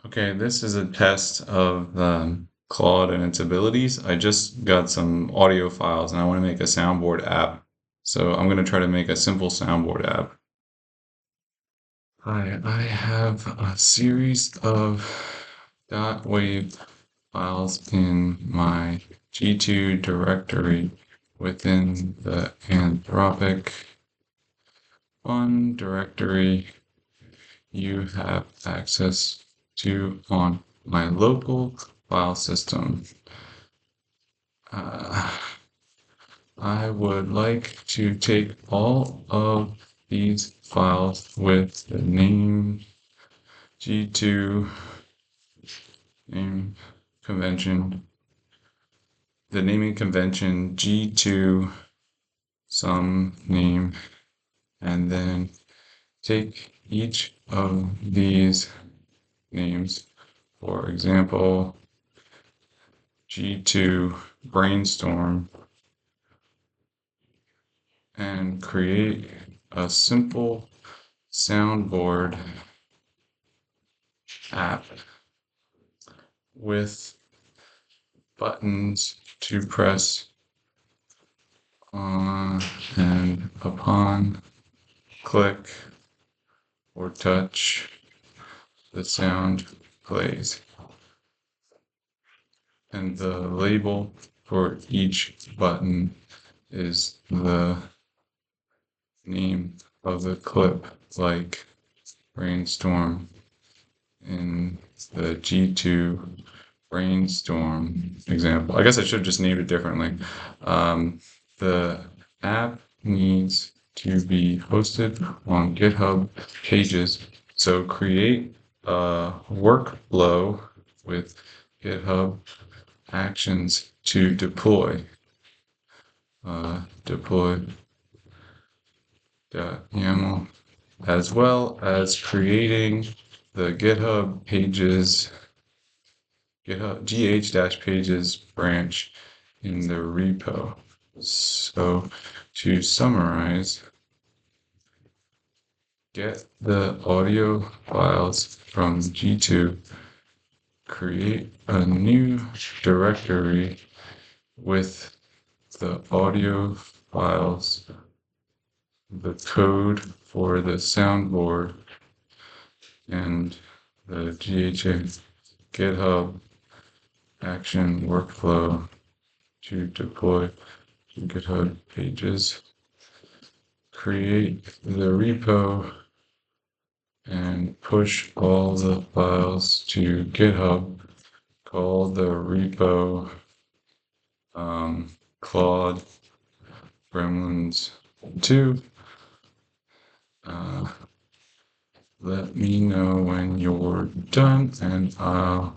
Okay, this is a test of Claude and its abilities. I just got some audio files and I want to make a soundboard app. So I'm going to try to make a simple soundboard app. I have a series of .wave files in my G2 directory within the Anthropic one directory you have access to on my local file system. I would like to take all of these files with the name G2 name convention, the naming convention G2 some name, and then take each of these names, for example, G2 brainstorm, and create a simple soundboard app with buttons to press on and upon click or touch, the sound plays. And the label for each button is the name of the clip, like brainstorm in the G2 brainstorm example. I guess I should have just named it differently. The app needs to be hosted on GitHub pages. So create a workflow with GitHub actions to deploy. Deploy.yaml, as well as creating the GitHub pages, GitHub gh-pages branch in the repo. So to summarize, get the audio files from G2, create a new directory with the audio files, the code for the soundboard, and the GitHub action workflow to deploy to GitHub pages. Create the repo and push all the files to GitHub. Call the repo Claude Gremlins 2. Let me know when you're done and I'll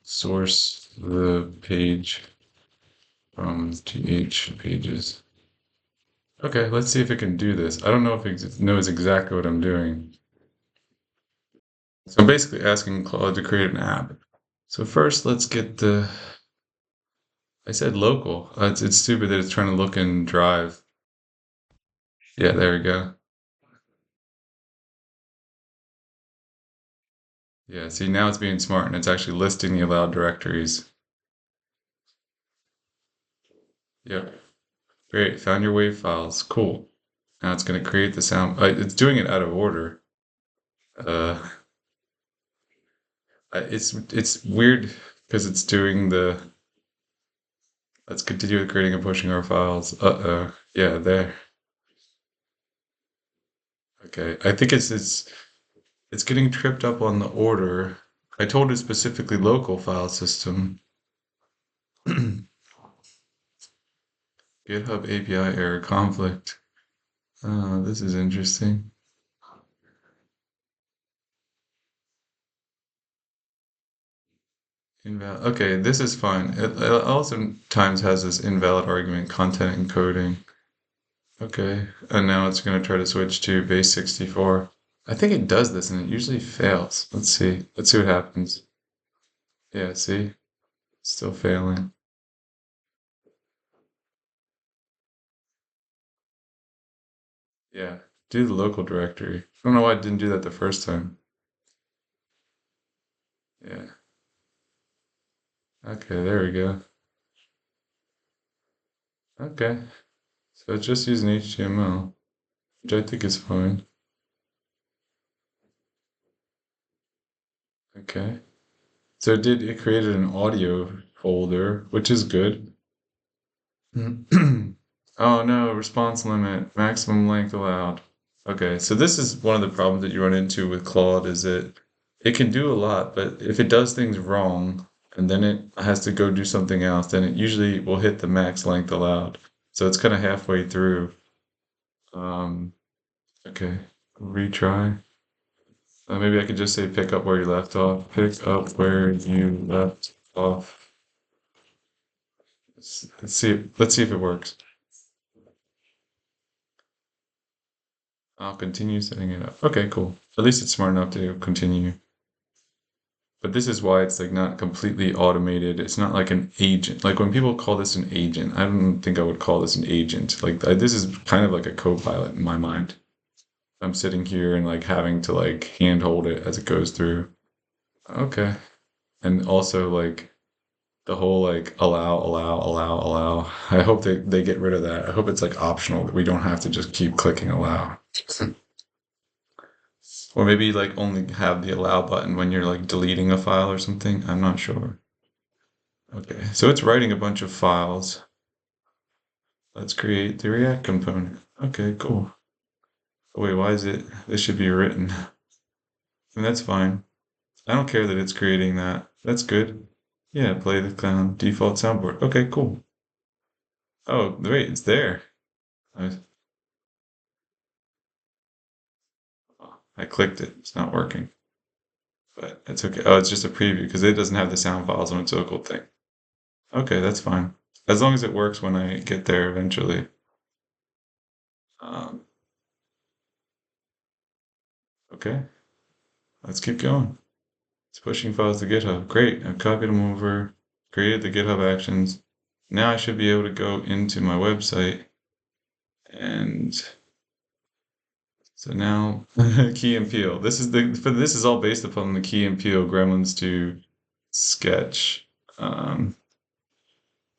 source the page from th pages. Okay, let's see if it can do this. I don't know if it knows exactly what I'm doing. So I'm basically asking Claude to create an app. So first, let's get I said local. It's stupid that it's trying to look in Drive. Yeah, there we go. Yeah, see, now it's being smart and it's actually listing the allowed directories. Yep. Great, found your WAV files. Cool. Now it's going to create the sound. It's doing it out of order. Uh, it's weird because it's doing the. Let's continue with creating and pushing our files. Uh-oh. Yeah, there. Okay. I think it's getting tripped up on the order. I told it specifically local file system. GitHub API error conflict. Oh, this is interesting. Invalid. Okay, this is fine. It also times has this invalid argument content encoding. Okay, and now it's going to try to switch to base 64. I think it does this and it usually fails. Let's see. Let's see what happens. Yeah, see? Still failing. Yeah, do the local directory. I don't know why I didn't do that the first time. Yeah. Okay, there we go. Okay. So it's just using HTML, which I think is fine. Okay. So it created an audio folder, which is good. Oh no, response limit, maximum length allowed. Okay, so this is one of the problems that you run into with Claude is that it can do a lot, but if it does things wrong and then it has to go do something else, then it usually will hit the max length allowed. So it's kind of halfway through. Um, okay, retry. Maybe I could just say pick up where you left off. Pick up where you left off. Let's see. Let's see if it works. I'll continue setting it up. Okay, cool. At least it's smart enough to continue. But this is why it's like not completely automated. It's not like an agent. Like when people call this an agent, I don't think I would call this an agent. Like this is kind of like a co-pilot in my mind. I'm sitting here and like having to like handhold it as it goes through. Okay. And also like the whole like allow. I hope they get rid of that. I hope it's like optional that we don't have to just keep clicking allow. Or maybe like only have the allow button when you're like deleting a file or something. I'm not sure. Okay, so it's writing a bunch of files. Let's create the React component. Okay, cool. Oh, wait, why is it? This should be written. And that's fine. I don't care that it's creating that. That's good. Yeah, play the default soundboard. Okay, cool. Oh, wait, it's there. I, I clicked it. It's not working. But it's okay. Oh, it's just a preview because it doesn't have the sound files on its local thing. Okay, that's fine. As long as it works when I get there eventually. Um, okay, let's keep going. It's pushing files to GitHub. Great, I've copied them over, created the GitHub actions. Now I should be able to go into my website and so now Key and Peele. This is all based upon the Key and Peele Gremlins 2 sketch. Um,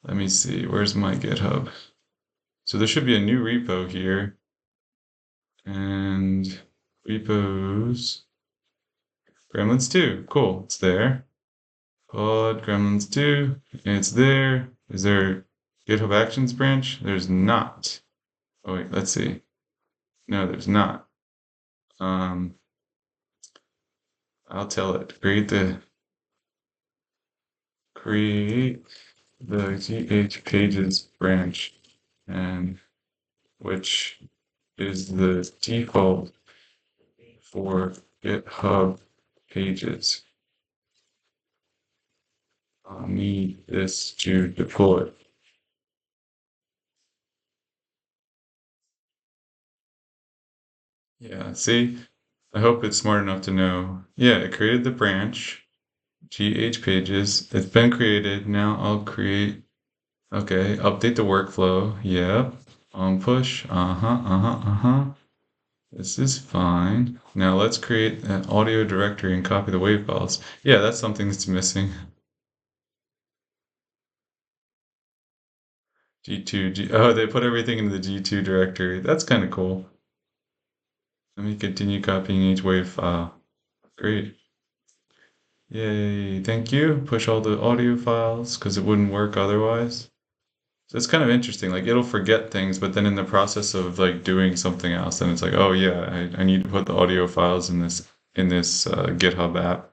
let me see, where's my GitHub? So there should be a new repo here and repos Gremlins 2. Cool, it's there. Claude Gremlins 2, and it's there. Is there GitHub Actions branch? There's not. Oh wait, let's see. No, there's not. Um, I'll tell it. Create the GH pages branch, and which is the default for GitHub pages. I'll need this to deploy. Yeah, see? I hope it's smart enough to know. Yeah, it created the branch, GH pages. It's been created. Now I'll create, okay, update the workflow. Yep. On push. Uh-huh. This is fine. Now let's create an audio directory and copy the WAV files. Yeah, that's something that's missing. Oh, they put everything into the G2 directory. That's kind of cool. Let me continue copying each WAV file. Great. Yay, thank you. Push all the audio files because it wouldn't work otherwise. So it's kind of interesting. Like it'll forget things, but then in the process of like doing something else, then it's like, oh yeah, I need to put the audio files in this GitHub app.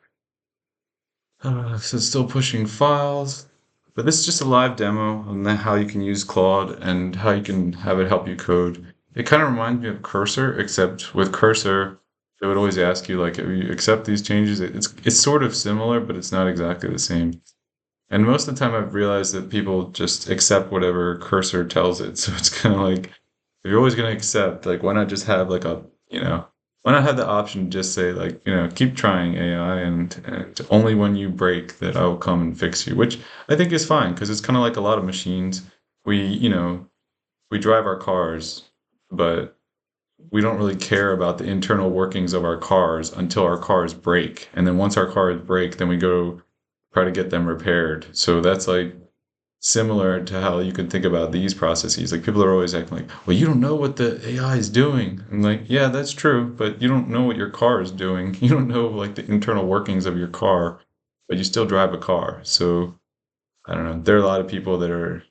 So it's still pushing files, but this is just a live demo on how you can use Claude and how you can have it help you code. It kind of reminds me of Cursor, except with Cursor, it would always ask you like, if you accept these changes. It's sort of similar, but it's not exactly the same. And most of the time, I've realized that people just accept whatever Cursor tells it. So it's kind of like, if you're always going to accept, like, why not just have like why not have the option to just say like, keep trying AI and only when you break that I will come and fix you, which I think is fine because it's kind of like a lot of machines. We, we drive our cars, but we don't really care about the internal workings of our cars until our cars break. And then once our cars break, then we go try to get them repaired. So that's like similar to how you can think about these processes. Like people are always acting like, well, you don't know what the AI is doing. I'm like, yeah, that's true, but you don't know what your car is doing. You don't know like the internal workings of your car, but you still drive a car. So I don't know. There are a lot of people that are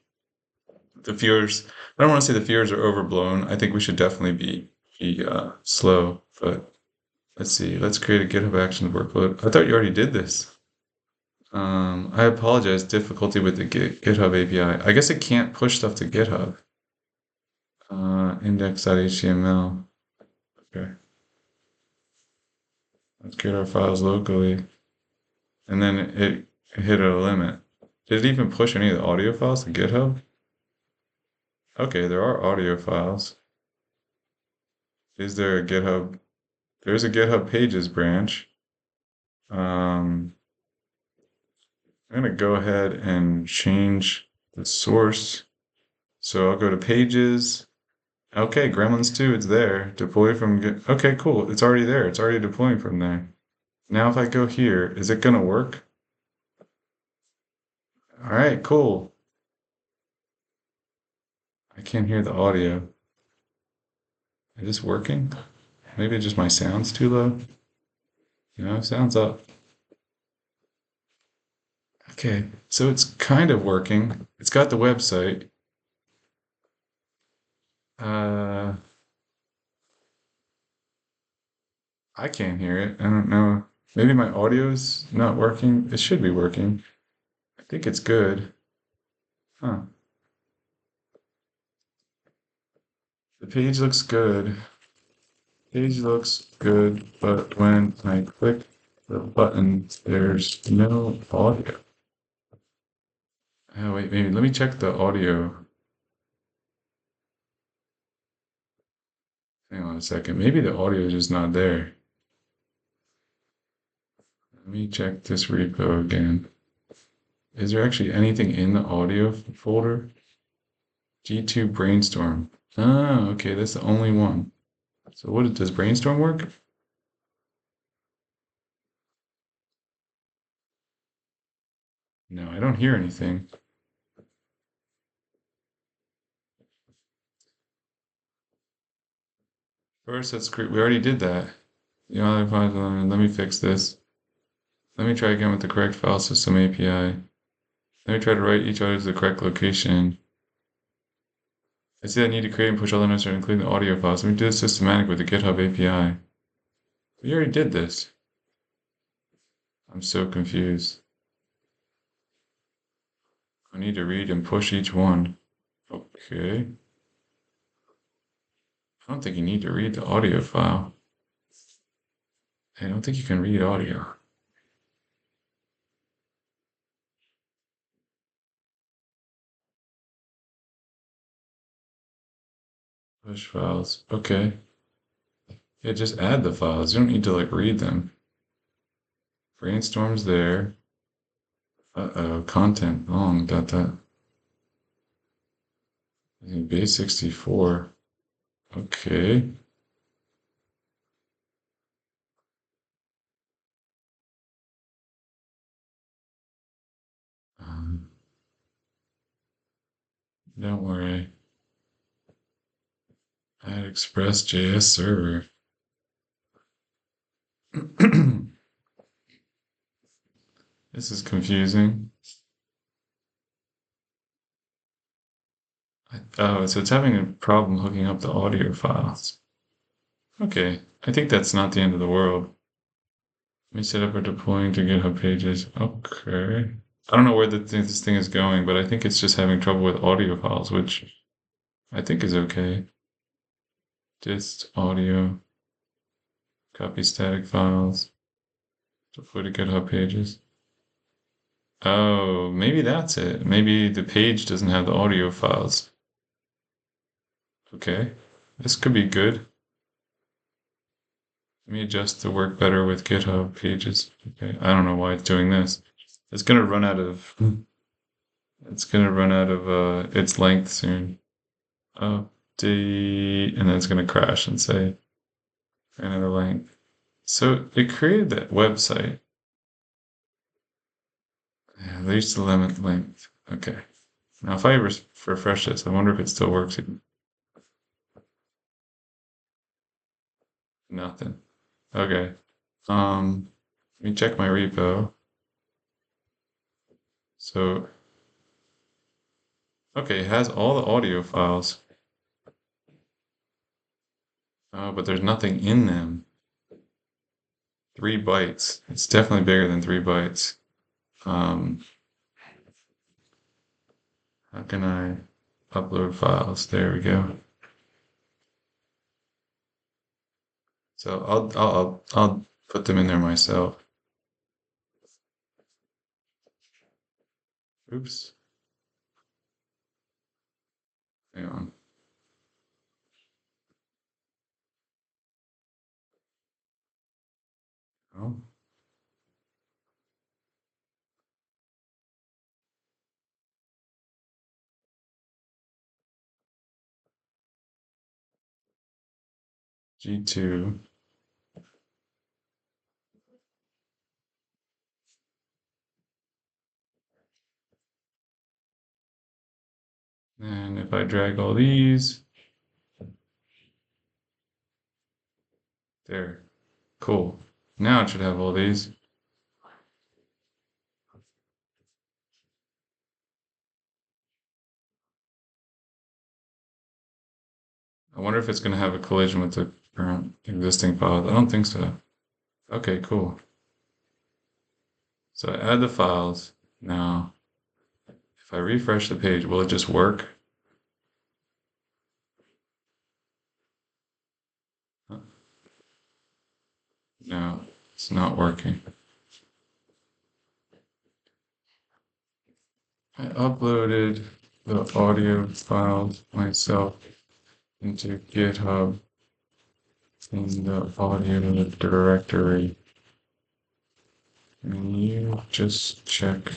the fears. I don't want to say the fears are overblown. I think we should definitely be slow. But let's see. Let's create a GitHub Actions workload. I thought you already did this. I apologize. Difficulty with the GitHub API. I guess it can't push stuff to GitHub. Index.html. Okay. Let's create our files locally. And then it hit a limit. Did it even push any of the audio files to GitHub? Okay, there are audio files. Is there a GitHub? There's a GitHub Pages branch. I'm gonna go ahead and change the source. So I'll go to Pages. Okay, Gremlins 2, it's there. Deploy from Git. Okay, cool. It's already there. It's already deploying from there. Now if I go here, is it gonna work? All right, cool. I can't hear the audio. Is this working? Maybe just my sound's too low. Sound's up. Okay, so it's kind of working. It's got the website. Uh, I can't hear it. I don't know. Maybe my audio's not working. It should be working. I think it's good. Huh. The page looks good. Page looks good, but when I click the button, there's no audio. Oh, wait, maybe let me check the audio. Hang on a second. Maybe the audio is just not there. Let me check this repo again. Is there actually anything in the audio folder? G2 Brainstorm. Oh, okay, that's the only one. So does Brainstorm work? No, I don't hear anything. First, let's create, we already did that. Let me fix this. Let me try again with the correct file system API. Let me try to write each other to the correct location. I see I need to create and push all the necessary, including the audio files. Let me do this systematic with the GitHub API. We already did this. I'm so confused. I need to read and push each one. Okay. I don't think you need to read the audio file. I don't think you can read audio. Push files. Okay. Yeah, just add the files. You don't need to read them. Brainstorm's there. Uh-oh, content long, dot. Base 64. Okay. Um, don't worry. Add Express.js server. This is confusing. Oh, so it's having a problem hooking up the audio files. Okay, I think that's not the end of the world. Let me set up a deploying to GitHub Pages. Okay. I don't know where this thing is going, but I think it's just having trouble with audio files, which I think is okay. Dist audio, copy static files, deploy to GitHub Pages. Oh, maybe that's it. Maybe the page doesn't have the audio files. Okay, this could be good. Let me adjust to work better with GitHub Pages. Okay, I don't know why it's doing this. It's gonna run out of its length soon. Oh, update, and then it's going to crash and say another link. So it created that website. Yeah, there's the limit length. Okay. Now if I refresh this, I wonder if it still works. Nothing. Okay. Let me check my repo. So, okay, it has all the audio files, but there's nothing in them. 3 bytes. It's definitely bigger than 3 bytes. Um, how can I upload files? There we go. So I'll put them in there myself. Oops. Hang on. Oh, G2. And if I drag all these, there. Cool. Now it should have all these. I wonder if it's going to have a collision with the current existing files. I don't think so. Okay, cool. So I add the files. Now, if I refresh the page, will it just work? No, it's not working. I uploaded the audio files myself into GitHub in the audio directory. Can you just check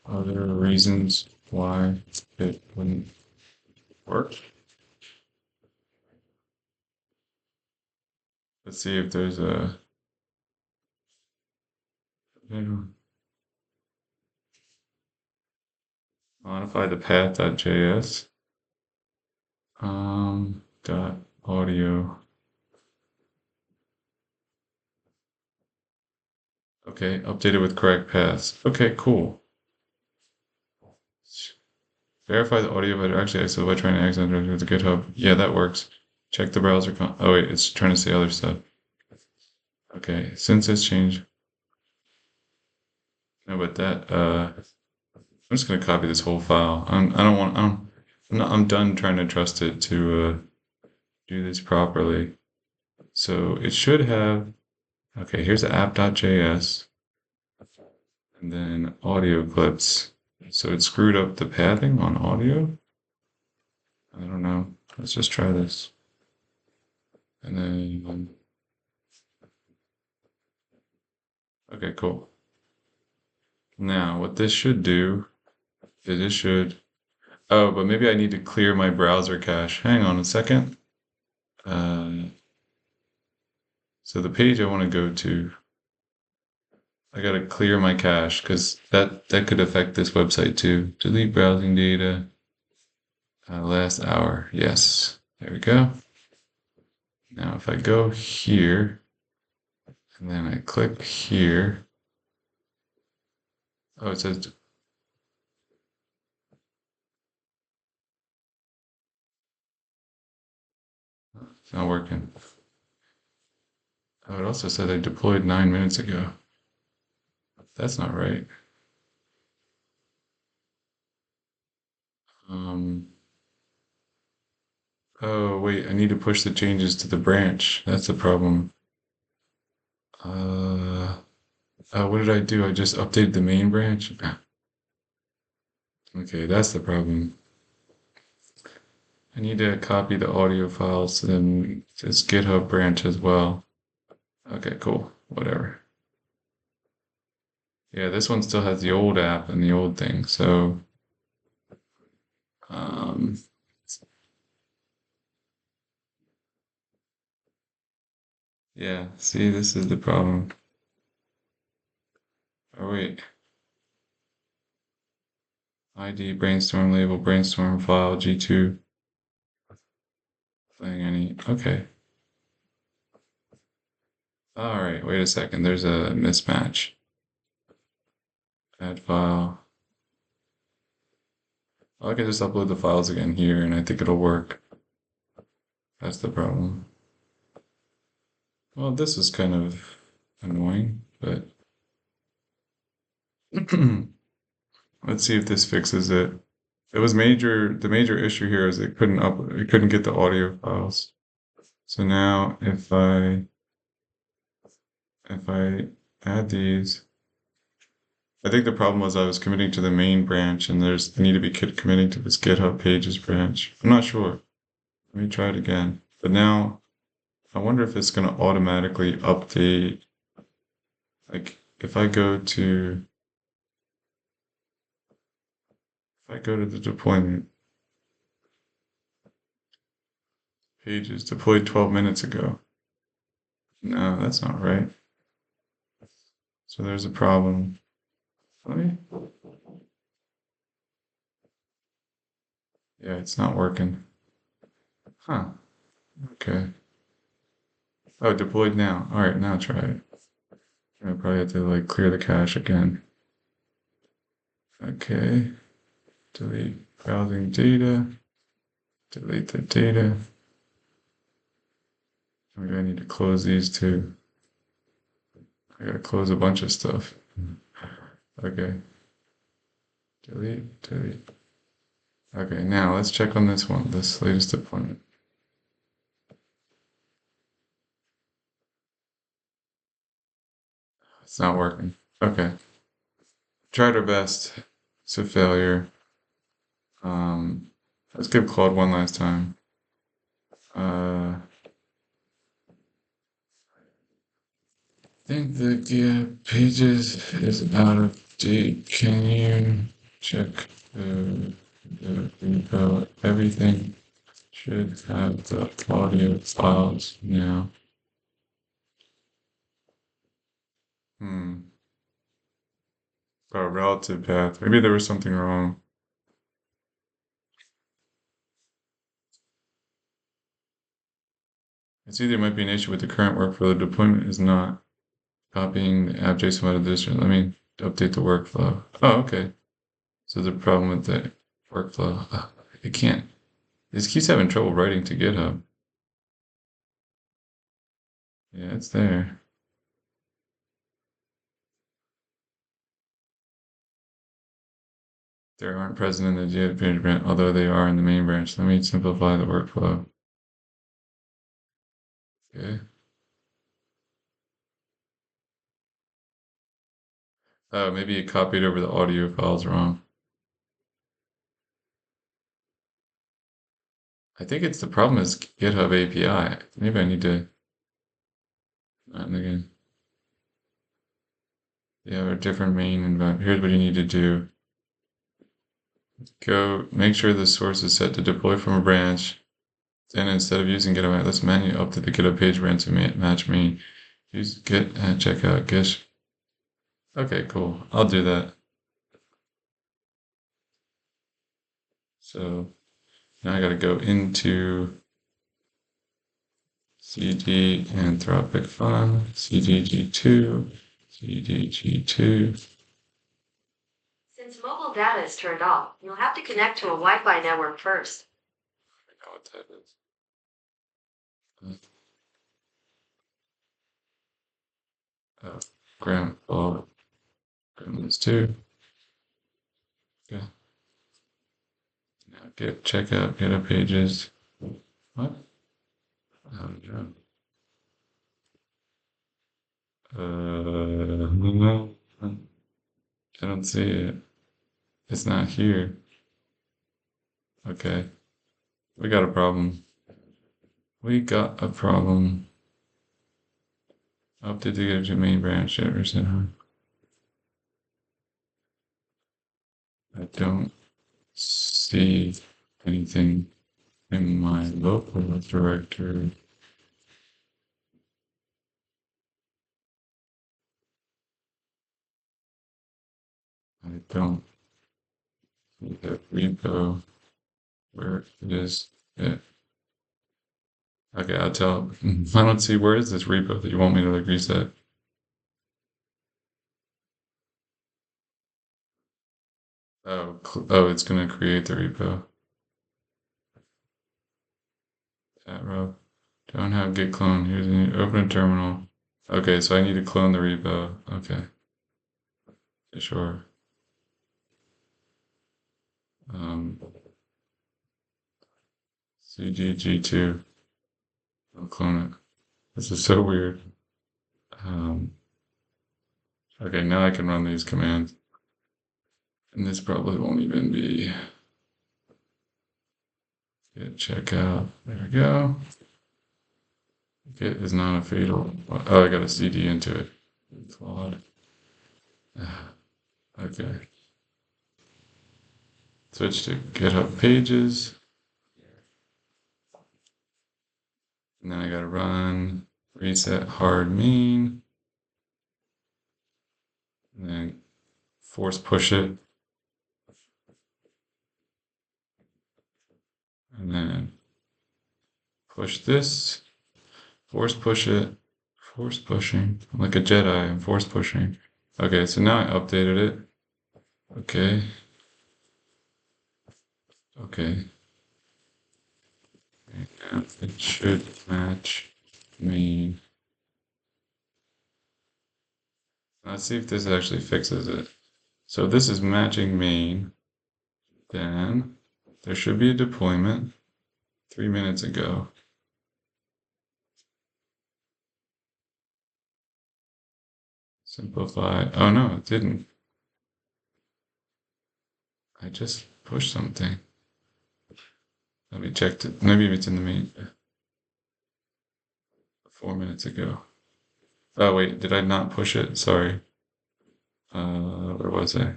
other reasons why it wouldn't work? Let's see if there's a modify the path.js dot audio. Okay, updated with correct paths. Okay, cool. Verify the audio, but actually exit by trying to exit directly with the GitHub. Yeah, that works. Check the browser. Oh wait, it's trying to say other stuff. Okay, since it's changed. No, but that I'm just gonna copy this whole file. I don't want. I'm done trying to trust it to do this properly. So it should have. Okay, here's the app.js, and then audio clips. So it screwed up the pathing on audio. I don't know. Let's just try this. And then, okay, cool. Now, what this should do is it should, oh, but maybe I need to clear my browser cache. Hang on a second. So the page I want to go to, I got to clear my cache because that could affect this website too. Delete browsing data. Last hour. Yes. There we go. Now if I go here and then I click here. Oh, it says it's not working. Oh, it also said I deployed 9 minutes ago. That's not right. Um, oh, wait, I need to push the changes to the branch. That's the problem. What did I do? I just updated the main branch. Okay, that's the problem. I need to copy the audio files to this GitHub branch as well. Okay, cool. Whatever. Yeah, this one still has the old app and the old thing, so um, Yeah, see, this is the problem. Oh, wait. ID, brainstorm label, brainstorm file, G2. Playing any. Okay. All right, wait a second. There's a mismatch. Add file. I can just upload the files again here, and I think it'll work. That's the problem. Well, this is kind of annoying, but let's see if this fixes it. The major issue here is it couldn't get the audio files. So now if I add these, I think the problem was I was committing to the main branch and I need to be committing to this GitHub pages branch. I'm not sure. Let me try it again. But now I wonder if it's going to automatically update. Like if I go to the deployment pages deployed 12 minutes ago. No, that's not right. So there's a problem. Let me. Yeah, it's not working. Huh. Okay. Oh, deployed now. All right, now try it. I probably have to like clear the cache again. Okay. Delete browsing data. Delete the data. Maybe I need to close these too. I gotta close a bunch of stuff. Okay. Delete, delete. Okay, now let's check on this one, this latest deployment. It's not working. Okay. Tried our best. It's a failure. Let's give Claude one last time. I think the Git pages is out of date. Can you check the repo? Everything should have the audio files now. Oh, relative path. Maybe there was something wrong. It's either might be an issue with the current workflow. The deployment is not copying the app JSON out of this. Let me update the workflow. Oh, okay. So the problem with the workflow, it can't. This keeps having trouble writing to GitHub. Yeah, it's there. They aren't present in the Git page branch, although they are in the main branch. Let me simplify the workflow. Okay. Oh, maybe it copied over the audio files wrong. I think it's the problem is GitHub API. Maybe I need to. Again. You have a different main environment. Here's what you need to do. Go make sure the source is set to deploy from a branch. Then instead of using GitHub, let's manually update the GitHub page branch to match me. Use Git and check out Gish. Okay, cool. I'll do that. So now I got to go into CD Anthropic file, CDG2, CDG2. Since mobile data is turned off, you'll have to connect to a Wi-Fi network first. I know what that is. Oh, Gremlins 2. Okay. Now git checkout, GitHub pages. What? Oh, no. No. I don't see it. It's not here. Okay. We got a problem. We got a problem. Update to get to main branch ever said, huh? I don't see anything in my local directory. I don't see the repo where it is. Yeah. Okay, I'll tell. I don't see where is this repo that you want me to like reset. Oh, it's gonna create the repo. That row. Don't have git clone. Here's open a terminal. Okay, so I need to clone the repo. Okay, sure. Um, CGG2. I'll clone it. This is so weird. Um, okay, now I can run these commands. And this probably won't even be git checkout. There we go. Git is not a fatal. Oh, I got a CD into it. Claude. Okay. Switch to GitHub Pages. And then I gotta run reset hard main. And then force push it. And then push this. Force push it. Force pushing. I'm like a Jedi. I'm force pushing. Okay, so now I updated it. Okay. Okay. And it should match main. Let's see if this actually fixes it. So this is matching main. Then there should be a deployment 3 minutes ago. Simplify. Oh no, it didn't. I just pushed something. Let me check it. Maybe it's in the main. 4 minutes ago. Oh wait, did I not push it? Sorry. Where was I?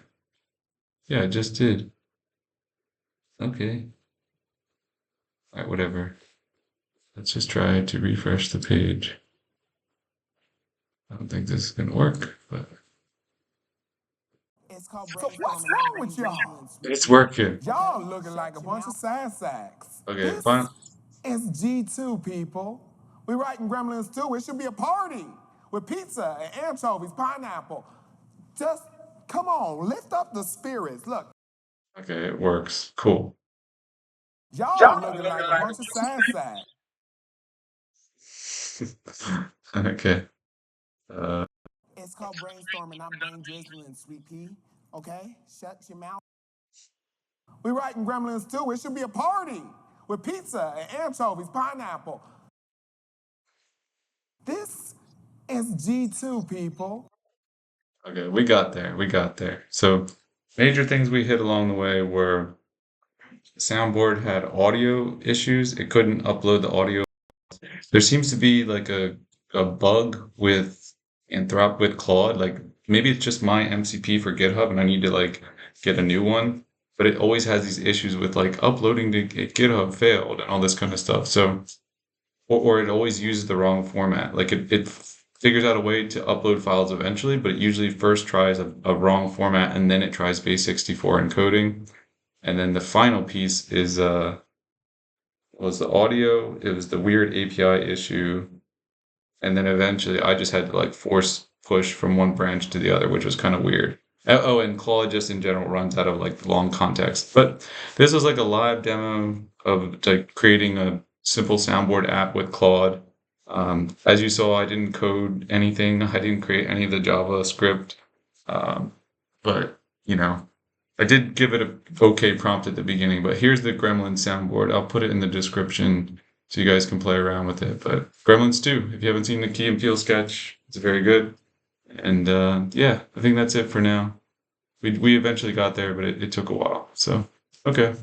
Yeah, I just did. Okay. Alright, whatever. Let's just try to refresh the page. I don't think this is gonna work, but So what's wrong with y'all? it's working. Y'all looking like a bunch of sad sacks. Okay, This fine. is G2, people. We writing Gremlins too. It should be a party with pizza and anchovies, pineapple. Just come on, lift up the spirits. Look, Okay, it works. Cool. y'all looking like a bunch of sad sacks. Okay. Uh, It's called brainstorming, not brain drizzling, sweet pea. Okay? Shut your mouth. We writing Gremlins too. It should be a party with pizza and anchovies, pineapple. This is G2, people. okay, we got there. We got there. So, major things we hit along the way were Soundboard had audio issues. It couldn't upload the audio. There seems to be like a bug with with Claude. Like maybe it's just my MCP for GitHub and I need to like get a new one. But it always has these issues with like uploading to GitHub failed and all this kind of stuff. So or it always uses the wrong format. Like it figures out a way to upload files eventually, but it usually first tries a wrong format and then it tries base64 encoding. And then the final piece is was the audio. It was the weird API issue. And then eventually I just had to like force push from one branch to the other, which was kind of weird. Oh, and Claude just in general runs out of like long context. But this was like a live demo of like creating a simple soundboard app with Claude. As you saw, I didn't code anything. I didn't create any of the JavaScript. But you know, I did give it a okay prompt at the beginning. But here's the Gremlin soundboard. I'll put it in the description so you guys can play around with it. But Gremlins 2, if you haven't seen the Key and Peele sketch, it's very good. And yeah, I think that's it for now. We eventually got there, but it took a while. So, okay.